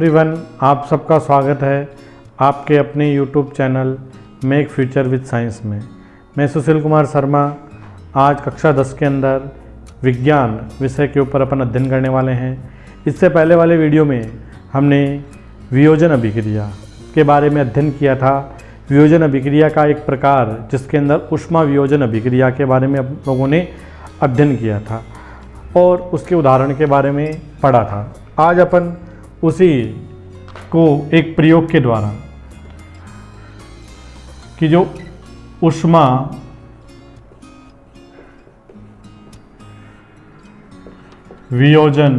Everyone, आप सबका स्वागत है आपके अपने YouTube channel make future with science में। मैं सुशील कुमार शर्मा आज कक्षा 10 के अंदर विज्ञान विषय के ऊपर अपन अध्ययन करने वाले हैं। इससे पहले वाले वीडियो में हमने वियोजन अभिक्रिया के बारे में अध्ययन किया था। वियोजन अभिक्रिया का एक प्रकार जिसके अंदर ऊष्मा वियोजन अभिक्रिया के बारे में हम लोगों ने अध्ययन किया था और उसके उदाहरण के बारे में पढ़ा था। आज अपन उसी को एक प्रयोग के द्वारा कि जो ऊष्मा वियोजन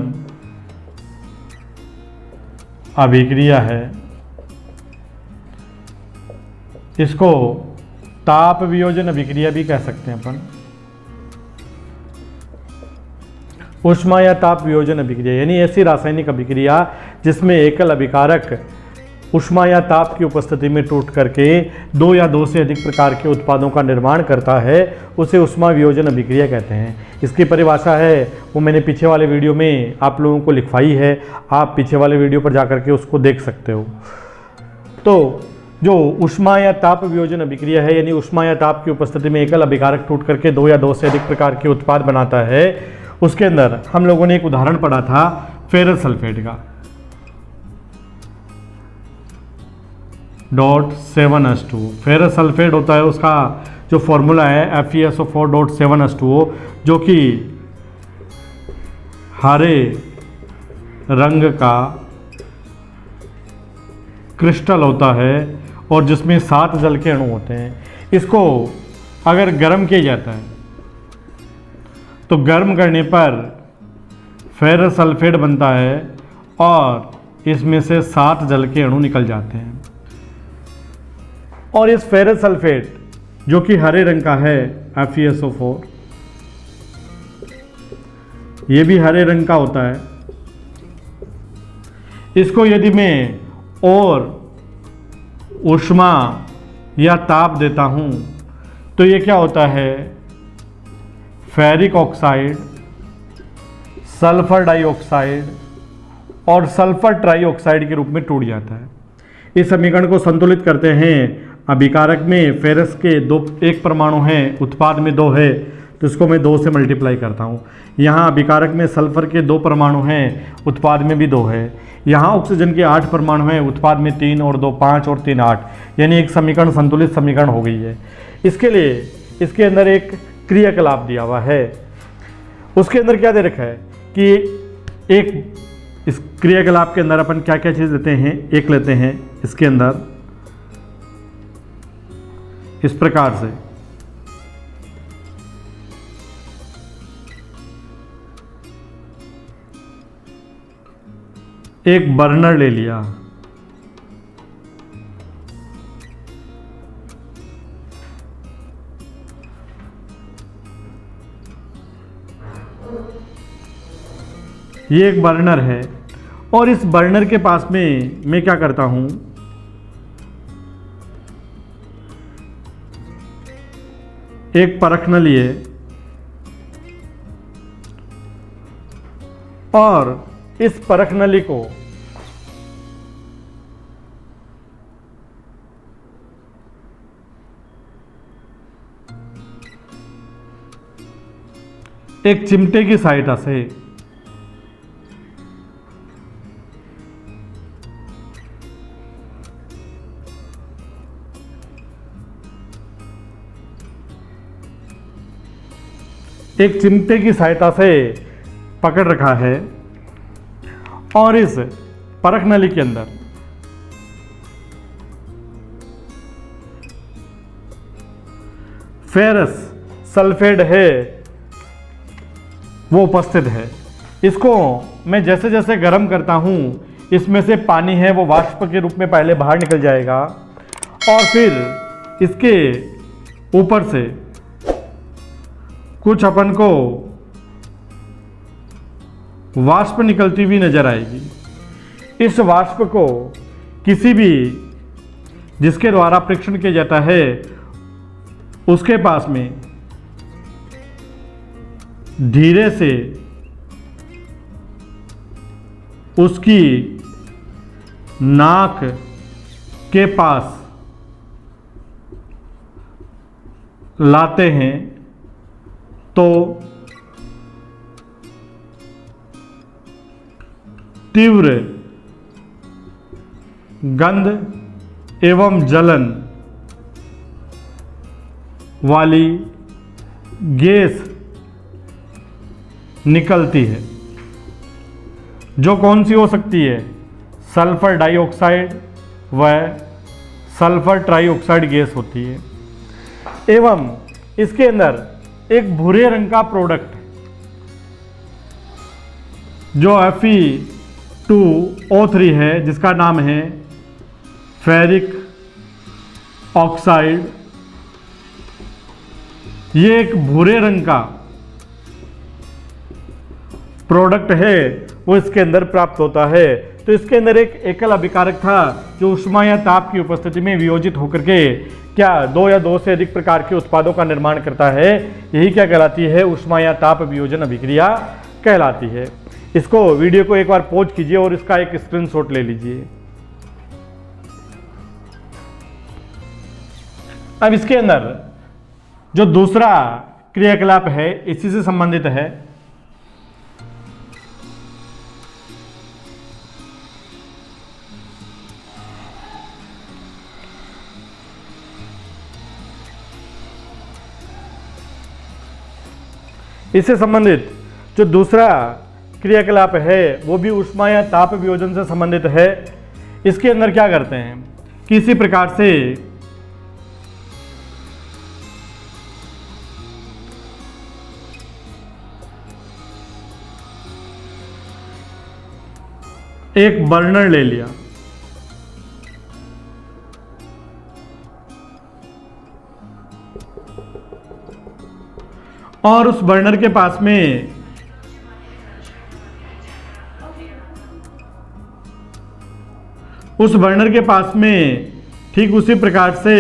अभिक्रिया है, इसको ताप वियोजन अभिक्रिया भी कह सकते हैं अपन। ऊष्मा या ताप वियोजन अभिक्रिया यानी ऐसी रासायनिक अभिक्रिया जिसमें एकल अभिकारक ऊष्मा या ताप की उपस्थिति में टूट करके दो या दो से अधिक प्रकार के उत्पादों का निर्माण करता है, उसे ऊष्मा वियोजन अभिक्रिया कहते हैं। इसकी परिभाषा है वो मैंने पीछे वाले वीडियो में आप लोगों को लिखवाई है, आप पीछे वाले वीडियो पर जाकर के उसको देख सकते हो। तो जो ऊष्मा या ताप वियोजन अभिक्रिया है यानी ऊष्मा या ताप की उपस्थिति में एकल अभिकारक टूट करके दो या दो से अधिक प्रकार के उत्पाद बनाता है, उसके अंदर हम लोगों ने एक उदाहरण पढ़ा था फेरस सल्फेट का। .7H2 फेरस सल्फेट होता है, उसका जो फॉर्मूला है FeSO4.7H2O, जो कि हरे रंग का क्रिस्टल होता है और जिसमें 7 जल के अणु होते हैं। इसको अगर गर्म किया जाता है तो गर्म करने पर फेरस सल्फेट बनता है और इसमें से 7 जल के अणु निकल जाते हैं। और इस फेरस सल्फेट जो कि हरे रंग का है FeSO4, ये भी हरे रंग का होता है। इसको यदि मैं और ऊष्मा या ताप देता हूं तो ये क्या होता है, फेरिक ऑक्साइड, सल्फर डाइऑक्साइड और सल्फर ट्राइऑक्साइड के रूप में टूट जाता है। इस समीकरण को संतुलित करते हैं। अभिकारक में फेरस के एक परमाणु हैं, उत्पाद में 2 है, तो इसको मैं 2 से मल्टीप्लाई करता हूँ। यहाँ अभिकारक में सल्फर के 2 परमाणु हैं, उत्पाद में भी 2 है। यहाँ ऑक्सीजन के 8 परमाणु हैं, उत्पाद में 3 और 2 5 और 3 8, यानी एक समीकरण संतुलित समीकरण हो गई है। इसके लिए इसके अंदर एक क्रियाकलाप दिया हुआ है। उसके अंदर क्या दे रखा है कि एक इस क्रियाकलाप के अंदर अपन क्या क्या चीज़ लेते हैं, एक लेते हैं इसके अंदर इस प्रकार से एक बर्नर ले लिया, ये एक बर्नर है और इस बर्नर के पास में मैं क्या करता हूं, एक परख न लिए और इस परख नली को एक चिमटे की सहायता से पकड़ रखा है और इस परख नली के अंदर फेरस सल्फेट है वो उपस्थित है। इसको मैं जैसे जैसे गर्म करता हूं, इसमें से पानी है वो वाष्प के रूप में पहले बाहर निकल जाएगा और फिर इसके ऊपर से कुछ अपन को वाष्प निकलती हुई नजर आएगी। इस वाष्प को किसी भी जिसके द्वारा परीक्षण किया जाता है उसके पास में धीरे से उसकी नाक के पास लाते हैं तो तीव्र गंध एवं जलन वाली गैस निकलती है, जो कौन सी हो सकती है? सल्फर डाइऑक्साइड व सल्फर ट्राइऑक्साइड गैस होती है। एवं इसके अंदर एक भूरे रंग का प्रोडक्ट जो Fe2O3 है, जिसका नाम है फेरिक ऑक्साइड। ये एक भूरे रंग का प्रोडक्ट है, वो इसके अंदर प्राप्त होता है। तो इसके अंदर एक एकल अभिकारक था जो ऊष्मा या ताप की उपस्थिति में वियोजित होकर के क्या दो या दो से अधिक प्रकार के उत्पादों का निर्माण करता है। यही क्या कहलाती है? ऊष्मा या ताप वियोजन अभिक्रिया कहलाती है। इसको वीडियो को एक बार पॉज कीजिए और इसका एक स्क्रीनशॉट ले लीजिए। अब इसके अंदर जो दूसरा क्रियाकलाप है इसी से संबंधित है। इससे संबंधित जो दूसरा क्रियाकलाप है वो भी ऊष्मा या ताप वियोजन से संबंधित है। इसके अंदर क्या करते हैं? किसी प्रकार से एक बर्नर ले लिया और उस बर्नर के पास में ठीक उसी प्रकार से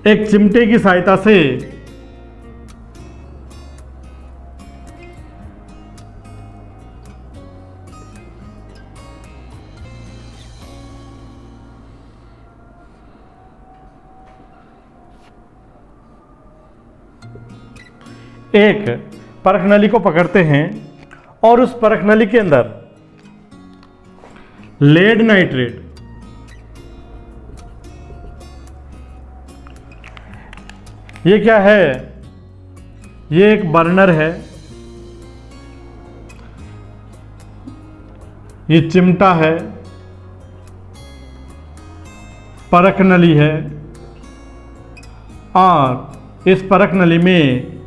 एक चिमटे की सहायता से एक परख नली को पकड़ते हैं और उस परख नली के अंदर लेड नाइट्रेट ये क्या है? ये एक बर्नर है, ये चिमटा है, परख नली है और इस परख नली में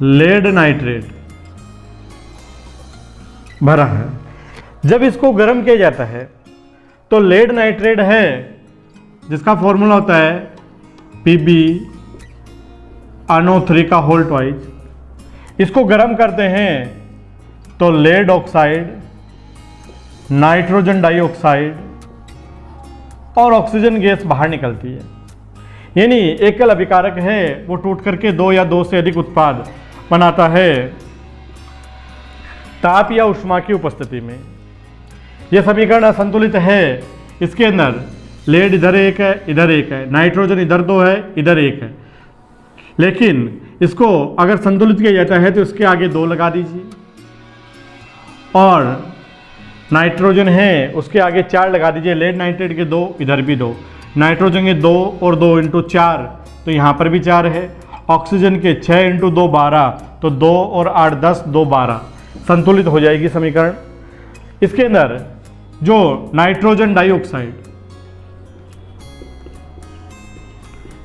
लेड नाइट्रेट भरा है। जब इसको गर्म किया जाता है तो लेड नाइट्रेट है जिसका फॉर्मूला होता है PbNO3 का होल ट्वाइस। इसको गर्म करते हैं तो लेड ऑक्साइड, नाइट्रोजन डाइऑक्साइड और ऑक्सीजन गैस बाहर निकलती है। यानी एकल अभिकारक है वो टूट करके दो या दो से अधिक उत्पाद बनाता है ताप या ऊष्मा की उपस्थिति में। यह समीकरण असंतुलित है। इसके अंदर लेड इधर एक है, इधर एक है, नाइट्रोजन इधर दो है, इधर एक है। लेकिन इसको अगर संतुलित किया जाता है तो इसके आगे दो लगा दीजिए और नाइट्रोजन है उसके आगे 4 लगा दीजिए। लेड नाइट्रेट के 2, इधर भी 2, नाइट्रोजन के 2 और 2 इंटू 4 तो यहाँ पर भी 4 है। ऑक्सीजन के 6 इंटू 2 12 तो 2 और 8 10 2 12 संतुलित हो जाएगी समीकरण। इसके अंदर जो nitrogen dioxide,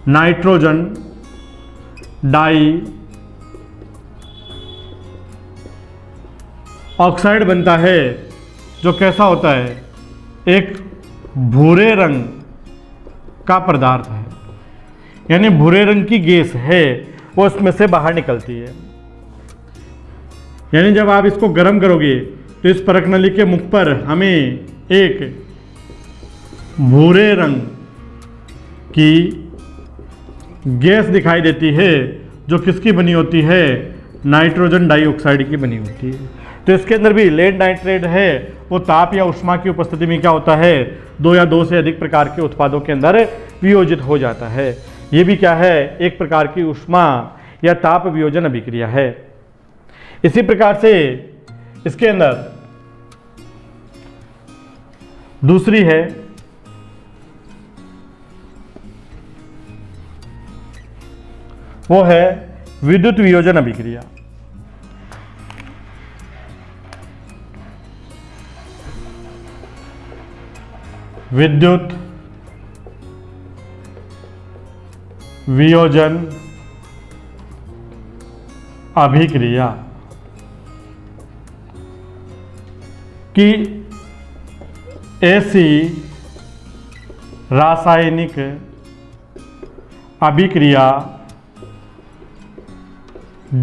nitrogen dioxide बनता है जो कैसा होता है? एक भूरे रंग का पदार्थ है, यानी भूरे रंग की गैस है वो इसमें से बाहर निकलती है। यानी जब आप इसको गर्म करोगे तो इस परख नली के मुख पर हमें एक भूरे रंग की गैस दिखाई देती है जो किसकी बनी होती है? नाइट्रोजन डाइऑक्साइड की बनी होती है। तो इसके अंदर भी लेड नाइट्रेट है वो ताप या ऊष्मा की उपस्थिति में क्या होता है, दो या दो से अधिक प्रकार के उत्पादों के अंदर वियोजित हो जाता है। ये भी क्या है, एक प्रकार की ऊष्मा या ताप वियोजन अभिक्रिया है। इसी प्रकार से इसके अंदर दूसरी है वो है विद्युत वियोजन अभिक्रिया। विद्युत वियोजन अभिक्रिया की ऐसी रासायनिक अभिक्रिया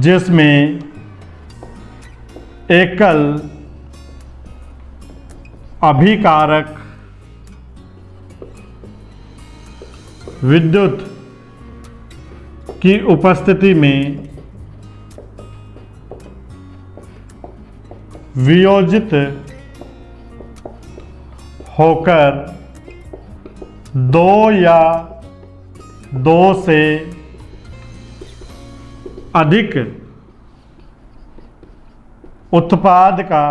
जिसमें एकल अभिकारक विद्युत की उपस्थिति में वियोजित होकर दो या दो से अधिक उत्पाद का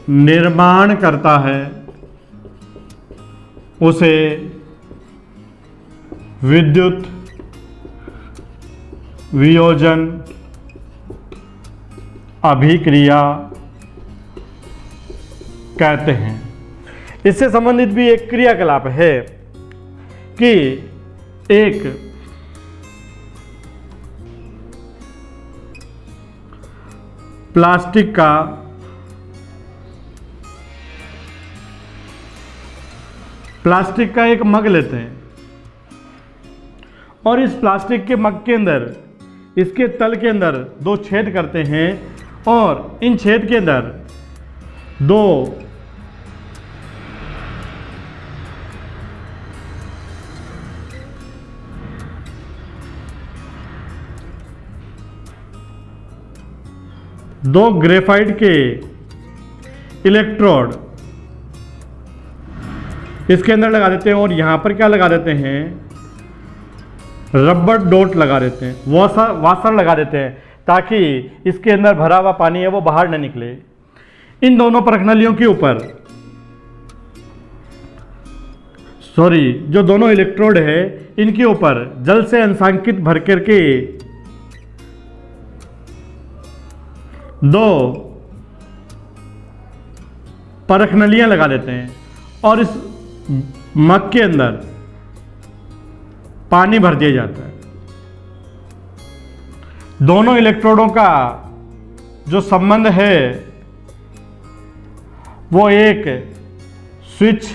निर्माण करता है, उसे विद्युत वियोजन अभिक्रिया कहते हैं। इससे संबंधित भी एक क्रियाकलाप है कि एक प्लास्टिक का एक मग लेते हैं और इस प्लास्टिक के मग के अंदर इसके तल के अंदर दो छेद करते हैं और इन छेद के अंदर दो ग्रेफाइट के इलेक्ट्रोड इसके अंदर लगा देते हैं और यहां पर क्या लगा देते हैं, रबर डॉट लगा देते हैं, वाशर लगा देते हैं ताकि इसके अंदर भरा हुआ पानी है वो बाहर न निकले। इन दोनों परखनलियों के ऊपर जो दोनों इलेक्ट्रोड है इनके ऊपर जल से अंशांकित भर करके दो परखनलियां लगा देते हैं और इस मग के अंदर पानी भर दिया जाता है। दोनों इलेक्ट्रोडों का जो संबंध है वो एक स्विच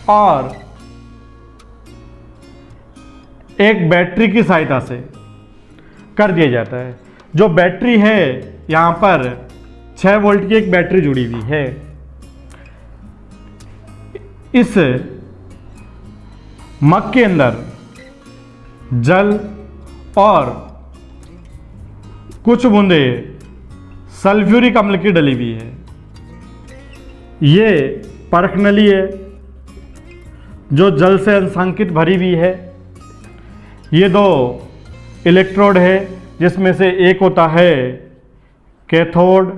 और एक बैटरी की सहायता से कर दिया जाता है। जो बैटरी है यहां पर 6 वोल्ट की एक बैटरी जुड़ी हुई है। इस मग के अंदर जल और कुछ बूंदे सल्फ्यूरिक अम्ल की डली हुई है। ये परखनली है जो जल से अंशांकित भरी हुई है। ये दो इलेक्ट्रोड है जिसमें से एक होता है कैथोड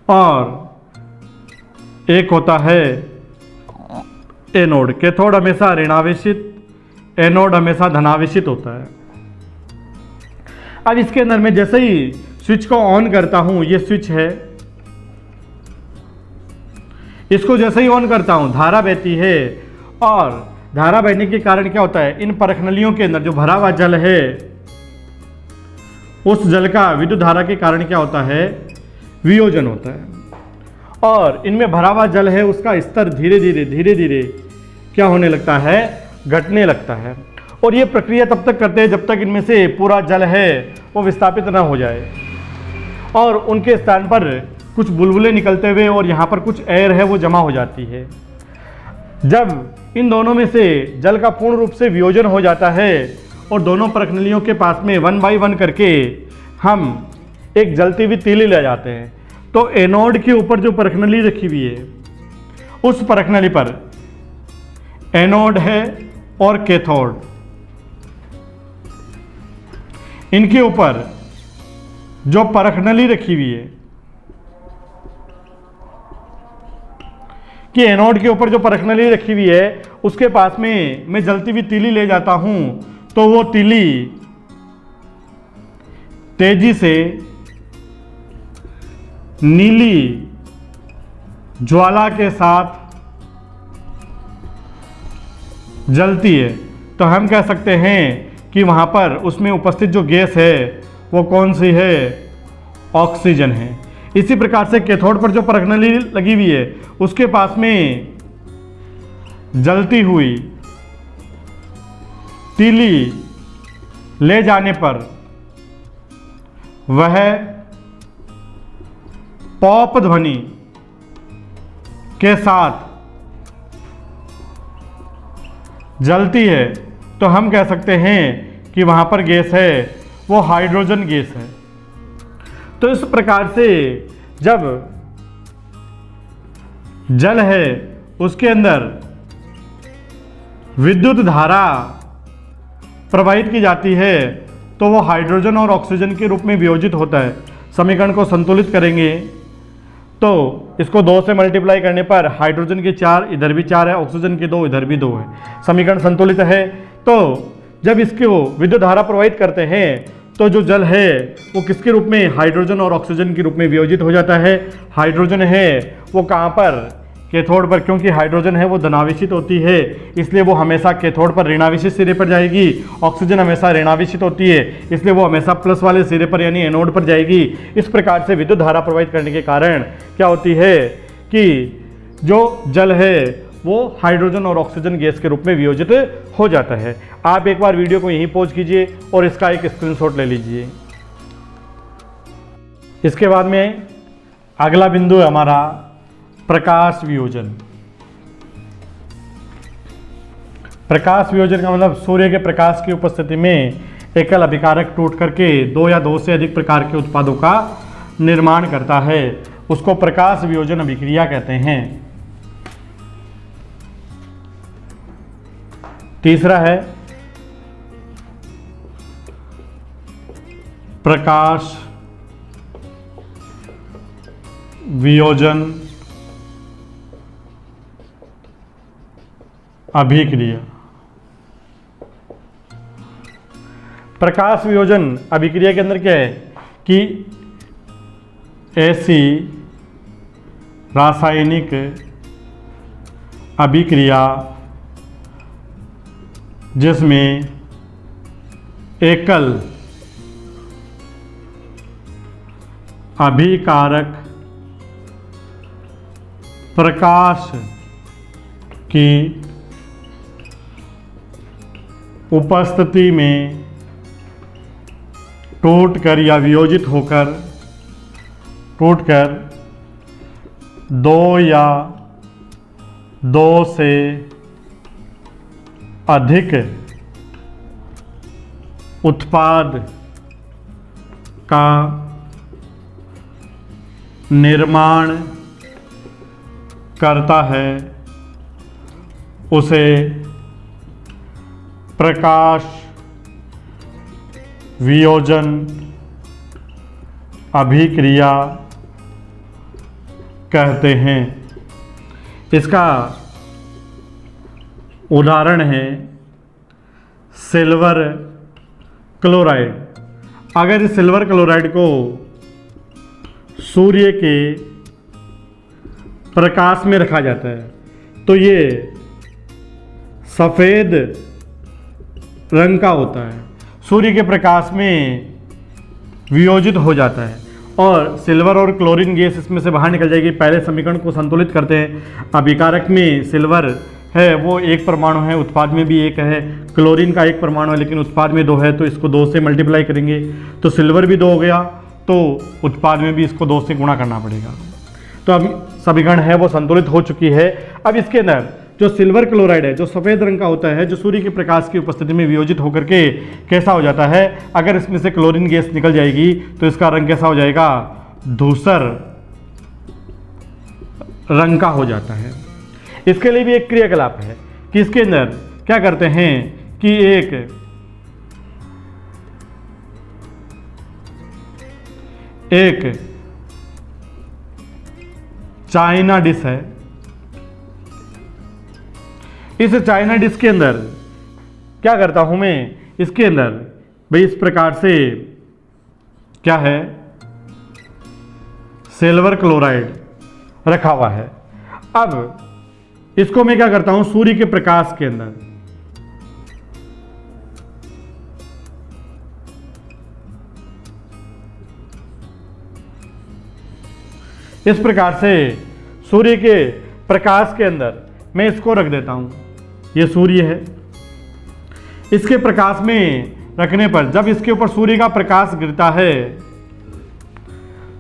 और एक होता है एनोड। कैथोड हमेशा ऋणावेशित, एनोड हमेशा धनावेशित होता है। अब इसके अंदर मैं जैसे ही स्विच को ऑन करता हूं, ये स्विच है, इसको जैसे ही ऑन करता हूं धारा बहती है और धारा बहने के कारण क्या होता है, इन परखनलियों के अंदर जो भरा हुआ जल है उस जल का विद्युत धारा के कारण क्या होता है, वियोजन होता है और इनमें भरा हुआ जल है उसका स्तर धीरे धीरे क्या होने लगता है, घटने लगता है। और ये प्रक्रिया तब तक करते हैं जब तक इनमें से पूरा जल है वो विस्थापित ना हो जाए और उनके स्थान पर कुछ बुलबुले निकलते हुए और यहाँ पर कुछ एयर है वो जमा हो जाती है। जब इन दोनों में से जल का पूर्ण रूप से वियोजन हो जाता है और दोनों परखनलियों के पास में 1 बाई 1 करके हम एक जलती हुई तीली ले जाते हैं। तो एनोड के ऊपर जो परखनली रखी हुई है उस परखनली पर एनोड है और कैथोड, इनके ऊपर जो परखनली रखी हुई है कि एनोड के ऊपर जो परखनली रखी हुई है उसके पास में मैं जलती हुई तीली ले जाता हूं तो वो तीली तेजी से नीली ज्वाला के साथ जलती है। तो हम कह सकते हैं कि वहां पर उसमें उपस्थित जो गैस है वो कौन सी है, ऑक्सीजन है। इसी प्रकार से कैथोड पर जो परखनली लगी हुई है उसके पास में जलती हुई तीली ले जाने पर वह पॉप ध्वनि के साथ जलती है। तो हम कह सकते हैं कि वहां पर गैस है वो हाइड्रोजन गैस है। तो इस प्रकार से जब जल है उसके अंदर विद्युत धारा प्रवाहित की जाती है तो वो हाइड्रोजन और ऑक्सीजन के रूप में वियोजित होता है। समीकरण को संतुलित करेंगे तो इसको 2 से मल्टीप्लाई करने पर हाइड्रोजन के 4 इधर भी 4 है, ऑक्सीजन के 2 इधर भी 2 है। समीकरण संतुलित है। तो जब इसको विद्युत धारा प्रवाहित करते हैं तो जो जल है वो किसके रूप में, हाइड्रोजन और ऑक्सीजन के रूप में वियोजित हो जाता है। हाइड्रोजन है वो कहाँ पर, कैथोड पर, क्योंकि हाइड्रोजन है वो धनावेशित होती है इसलिए वो हमेशा कैथोड पर ऋणावेशित सिरे पर जाएगी। ऑक्सीजन हमेशा ऋणावेशित होती है इसलिए वो हमेशा प्लस वाले सिरे पर यानी एनोड पर जाएगी। इस प्रकार से विद्युत धारा प्रवाहित करने के कारण क्या होती है कि जो जल है वो हाइड्रोजन और ऑक्सीजन गैस के रूप में वियोजित हो जाता है। आप एक बार वीडियो को यहीं पॉज कीजिए और इसका एक स्क्रीनशॉट ले लीजिए। इसके बाद में अगला बिंदु है हमारा प्रकाश वियोजन। प्रकाश वियोजन का मतलब सूर्य के प्रकाश की उपस्थिति में एकल अभिकारक टूट करके 2 या 2 से अधिक प्रकार के उत्पादों का निर्माण करता है, उसको प्रकाश वियोजन अभिक्रिया कहते हैं। तीसरा है प्रकाश वियोजन अभिक्रिया। प्रकाश वियोजन अभिक्रिया के अंदर क्या है कि ऐसी रासायनिक अभिक्रिया जिसमें एकल अभिकारक प्रकाश की उपस्थिति में टूटकर या वियोजित होकर टूटकर 2 या 2 से अधिक उत्पाद का निर्माण करता है, उसे प्रकाश वियोजन अभिक्रिया कहते हैं। इसका उदाहरण है सिल्वर क्लोराइड। अगर इस सिल्वर क्लोराइड को सूर्य के प्रकाश में रखा जाता है तो ये सफ़ेद रंग का होता है, सूर्य के प्रकाश में वियोजित हो जाता है और सिल्वर और क्लोरीन गैस इसमें से बाहर निकल जाएगी। पहले समीकरण को संतुलित करते हैं। अभिकारक में सिल्वर है वो 1 परमाणु है, उत्पाद में भी 1 है। क्लोरीन का 1 परमाणु है लेकिन उत्पाद में 2 है, तो इसको 2 से मल्टीप्लाई करेंगे तो सिल्वर भी 2 हो गया, तो उत्पाद में भी इसको 2 से गुणा करना पड़ेगा। तो अब समीकरण है वो संतुलित हो चुकी है। अब इसके अंदर जो सिल्वर क्लोराइड है, जो सफ़ेद रंग का होता है, जो सूर्य के प्रकाश की उपस्थिति में वियोजित होकर के कैसा हो जाता है, अगर इसमें से क्लोरीन गैस निकल जाएगी तो इसका रंग कैसा हो जाएगा, धूसर रंग का हो जाता है। इसके लिए भी एक क्रियाकलाप है कि इसके अंदर क्या करते हैं कि एक चाइना डिश है। इस चाइना डिश के अंदर क्या करता हूं मैं, इसके अंदर भाई इस प्रकार से क्या है, सिल्वर क्लोराइड रखा हुआ है। अब इसको मैं क्या करता हूं, सूर्य के प्रकाश के अंदर इस प्रकार से सूर्य के प्रकाश के अंदर मैं इसको रख देता हूं। ये सूर्य है, इसके प्रकाश में रखने पर जब इसके ऊपर सूर्य का प्रकाश गिरता है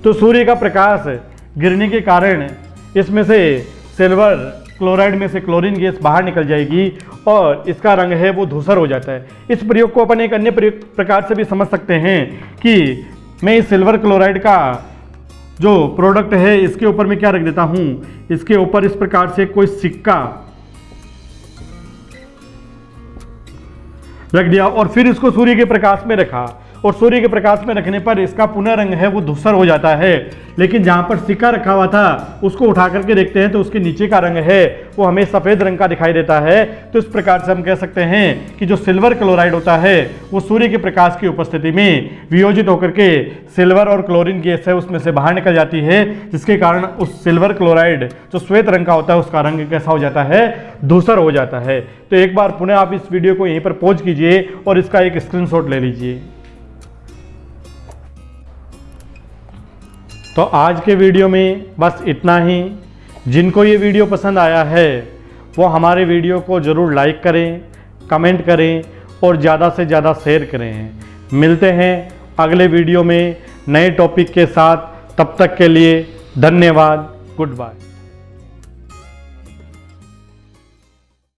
तो सूर्य का प्रकाश गिरने के कारण इसमें से सिल्वर क्लोराइड में से क्लोरीन गैस बाहर निकल जाएगी और इसका रंग है वो धूसर हो जाता है। इस प्रयोग को अपन एक अन्य प्रकार से भी समझ सकते हैं कि मैं इस सिल्वर क्लोराइड का जो प्रोडक्ट है इसके ऊपर मैं क्या रख देता हूं, इसके ऊपर इस प्रकार से कोई सिक्का रख दिया और फिर इसको सूर्य के प्रकाश में रखा और सूर्य के प्रकाश में रखने पर इसका पुनः रंग है वो धूसर हो जाता है। लेकिन जहां पर सिक्का रखा हुआ था उसको उठा करके देखते हैं तो उसके नीचे का रंग है वो हमें सफ़ेद रंग का दिखाई देता है। तो इस प्रकार से हम कह सकते हैं कि जो सिल्वर क्लोराइड होता है वो सूर्य के प्रकाश की उपस्थिति में वियोजित होकर के सिल्वर और क्लोरीन गैस है उसमें से बाहर निकल जाती है, जिसके कारण उस सिल्वर क्लोराइड जो श्वेत रंग का होता है उसका रंग कैसा हो जाता है, धूसर हो जाता है। तो एक बार पुनः आप इस वीडियो को यहीं पर पॉज कीजिए और इसका एक स्क्रीनशॉट ले लीजिए। तो आज के वीडियो में बस इतना ही। जिनको ये वीडियो पसंद आया है वो हमारे वीडियो को ज़रूर लाइक करें, कमेंट करें और ज़्यादा से ज़्यादा शेयर करें। मिलते हैं अगले वीडियो में नए टॉपिक के साथ। तब तक के लिए धन्यवाद। Good bye.